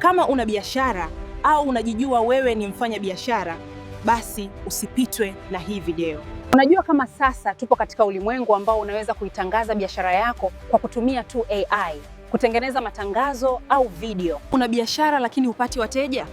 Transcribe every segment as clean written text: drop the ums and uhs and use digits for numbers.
Kama una biashara au unajijua wewe ni mfanya biashara, basi usipitwe na hii video. Unajua kama sasa tupo katika ulimwengu ambao unaweza kuitangaza biashara yako kwa kutumia tu AI, kutengeneza matangazo au video. Una biashara lakini hupati wateja?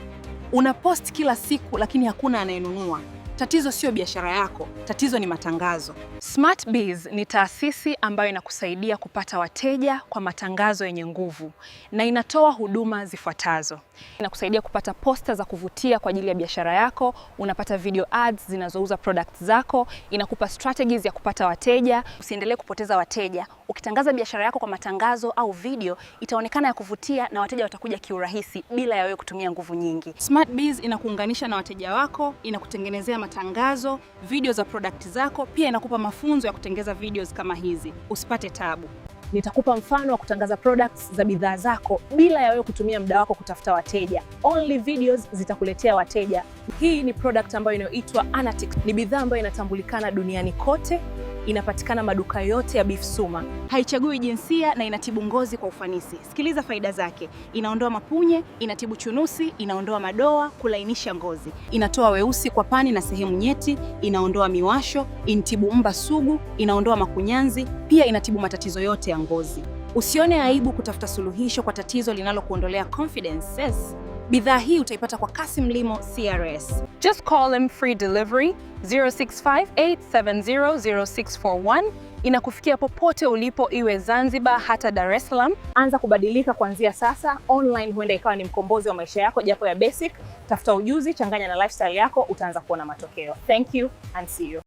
Una post kila siku lakini hakuna anayenunua? Tatizo sio biashara yako, tatizo ni matangazo. SmartBiz ni taasisi ambayo inakusaidia kupata wateja kwa matangazo yenye nguvu, na inatoa huduma zifuatazo. Inakusaidia kupata posta za kuvutia kwa ajili ya biashara yako, unapata video ads zinazouza products zako, inakupa strategies ya kupata wateja. Usiendelee kupoteza wateja. Ukitangaza biashara yako kwa matangazo au video, itaonekana ya kuvutia na wateja watakuja kiurahisi bila ya wewe kutumia nguvu nyingi. SmartBiz inakuunganisha na wateja wako, inakutengenezea matangazo, video za product zako, pia inakupa mafunzo ya kutengeneza videos kama hizi. Usipate tabu. Nitakupa mfano wa kutangaza products za bidhaa zako bila ya wewe kutumia muda wako kutafuta wateja. Only videos zitakuletea wateja. Hii ni product ambayo inaitwa Anatix. Ni bidhaa ambayo inatambulikana duniani kote, inapatikana maduka yote ya Beef Suma. Haichagui jinsia na inatibu ngozi kwa ufanisi. Sikiliza faida zake. Inaondoa mapunye, inatibu chunusi, inaondoa madoa, kulainisha ngozi. Inatoa weusi kwa pani na sehemu nyeti, inaondoa miwasho, inatibu mba sugu, inaondoa makunyanzi, pia inatibu matatizo yote ya ngozi. Usione aibu kutafuta suluhisho kwa tatizo linalokuondolea confidence. Yes. Bidhaa hii utaipata kwa Kasim Limo CRS. Just call them free delivery 0658700641. Inakufikia popote ulipo, iwe Zanzibar hata Dar es Salaam. Anza kubadilika kuanzia sasa. Online huenda ikawa ni mkombozi wa maisha yako japo ya basic. Tafuta ujuzi, changanya na lifestyle yako, utaanza kuona matokeo. Thank you and see you.